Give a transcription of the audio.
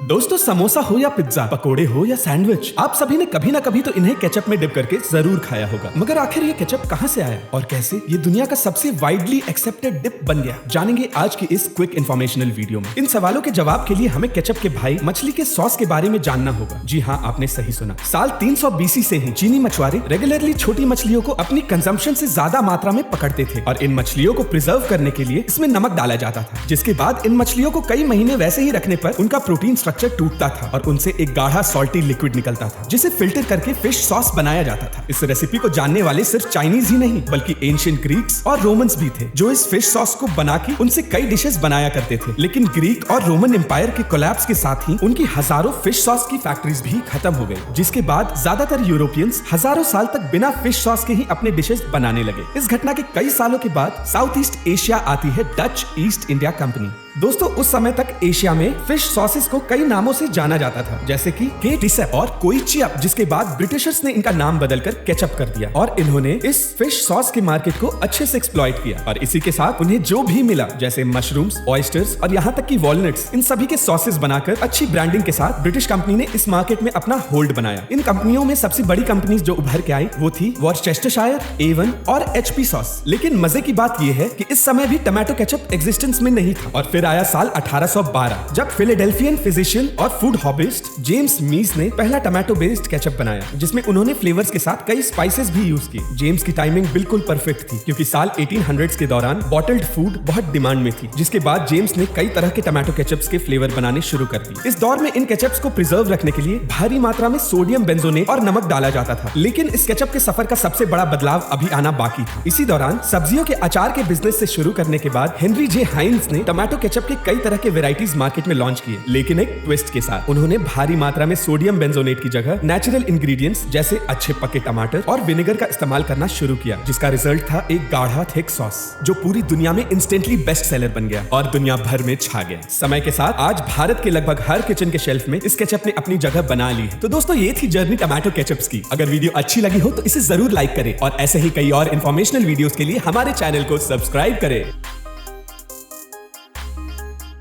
दोस्तों, समोसा हो या पिज्जा, पकोड़े हो या सैंडविच, आप सभी ने कभी ना कभी तो इन्हें केचप में डिप करके जरूर खाया होगा। मगर आखिर ये केचप कहां से आया और कैसे ये दुनिया का सबसे वाइडली एक्सेप्टेड डिप बन गया, जानेंगे आज की इस क्विक इन्फॉर्मेशनल वीडियो में। इन सवालों के जवाब के लिए हमें केचप के भाई मछली के सॉस के बारे में जानना होगा। जी हाँ, आपने सही सुना। साल 300 BC से ही चीनी मछुआरे रेगुलरली छोटी मछलियों को अपनी कंजम्पशन से ज्यादा मात्रा में पकड़ते थे और इन मछलियों को प्रिजर्व करने के लिए इसमें नमक डाला जाता था, जिसके बाद इन मछलियों को कई महीने वैसे ही रखने पर उनका प्रोटीन स्ट्रक्चर टूटता था और उनसे एक गाढ़ा सॉल्टी लिक्विड निकलता था, जिसे फिल्टर करके फिश सॉस बनाया जाता था। इस रेसिपी को जानने वाले सिर्फ चाइनीज ही नहीं बल्कि एंशिएंट ग्रीक्स और रोमन्स भी थे, जो इस फिश सॉस को बना के उनसे कई डिशेस बनाया करते थे। लेकिन ग्रीक और रोमन एम्पायर के कोलैप्स के साथ ही उनकी हजारों फिश सॉस की फैक्ट्रीज भी खत्म हो गई, जिसके बाद ज्यादातर यूरोपियंस हजारों साल तक बिना फिश सॉस के ही अपने डिशेस बनाने लगे। इस घटना के कई सालों के बाद साउथ ईस्ट एशिया आती है डच ईस्ट इंडिया कंपनी। दोस्तों, उस समय तक एशिया में फिश सॉसेस को कई नामों से जाना जाता था, जैसे कि केटिसेप और कोइचियप, जिसके बाद ब्रिटिशर्स ने इनका नाम बदलकर केचप कर दिया और इन्होंने इस फिश सॉस के मार्केट को अच्छे से एक्सप्लॉइट किया और इसी के साथ उन्हें जो भी मिला, जैसे मशरूम्स, ऑयस्टर्स और यहाँ तक कि वॉलनट्स, इन सभी के सॉसेस बनाकर अच्छी ब्रांडिंग के साथ ब्रिटिश कंपनी ने इस मार्केट में अपना होल्ड बनाया। इन कंपनियों में सबसे बड़ी कंपनीज जो उभर के आई वो थी वॉर्चेस्टरशायर, एवन और HP सॉस। लेकिन मजे की बात यह है कि इस समय भी टमाटो केचप एग्जिस्टेंस में नहीं था और फिर आया साल 1812, जब फिलाडेल्फियन फिजिशियन और फूड हॉबिस्ट जेम्स मीज ने पहला टमाटो बेस्ड केचप बनाया, जिसमें उन्होंने फ्लेवर्स के साथ कई स्पाइसेस भी यूज किए। जेम्स की टाइमिंग बिल्कुल परफेक्ट थी, क्योंकि साल 1800s के दौरान बॉटल्ड फूड बहुत डिमांड में थी, जिसके बाद जेम्स ने कई तरह के टमाटो केचप्स के फ्लेवर बनाने शुरू कर दिए। इस दौर में इन केचप्स को प्रिजर्व रखने के लिए भारी मात्रा में सोडियम बेंजोनेट और नमक डाला जाता था। लेकिन इस केचप के सफर का सबसे बड़ा बदलाव अभी आना बाकी था। इसी दौरान सब्जियों के अचार के बिजनेस से शुरू करने के बाद हेनरी जे हाइंस ने टमाटो केचप के कई तरह के वेराइटीज मार्केट में लॉन्च किए, लेकिन एक ट्विस्ट के साथ। उन्होंने भारी मात्रा में सोडियम बेंजोनेट की जगह नेचुरल इंग्रेडिएंट्स जैसे अच्छे पके टमाटर और विनेगर का इस्तेमाल करना शुरू किया, जिसका रिजल्ट था एक गाढ़ा थिक सॉस जो पूरी दुनिया में इंस्टेंटली बेस्ट सेलर बन गया और दुनिया भर में छा गया। समय के साथ आज भारत के लगभग हर किचन के शेल्फ में इस केचप ने अपनी जगह बना ली है। तो दोस्तों, ये थी जर्नी टमाटो केचप्स की। अगर वीडियो अच्छी लगी हो तो इसे जरूर लाइक करें और ऐसे ही कई और इन्फॉर्मेशनल वीडियोस के लिए हमारे चैनल को सब्सक्राइब करें।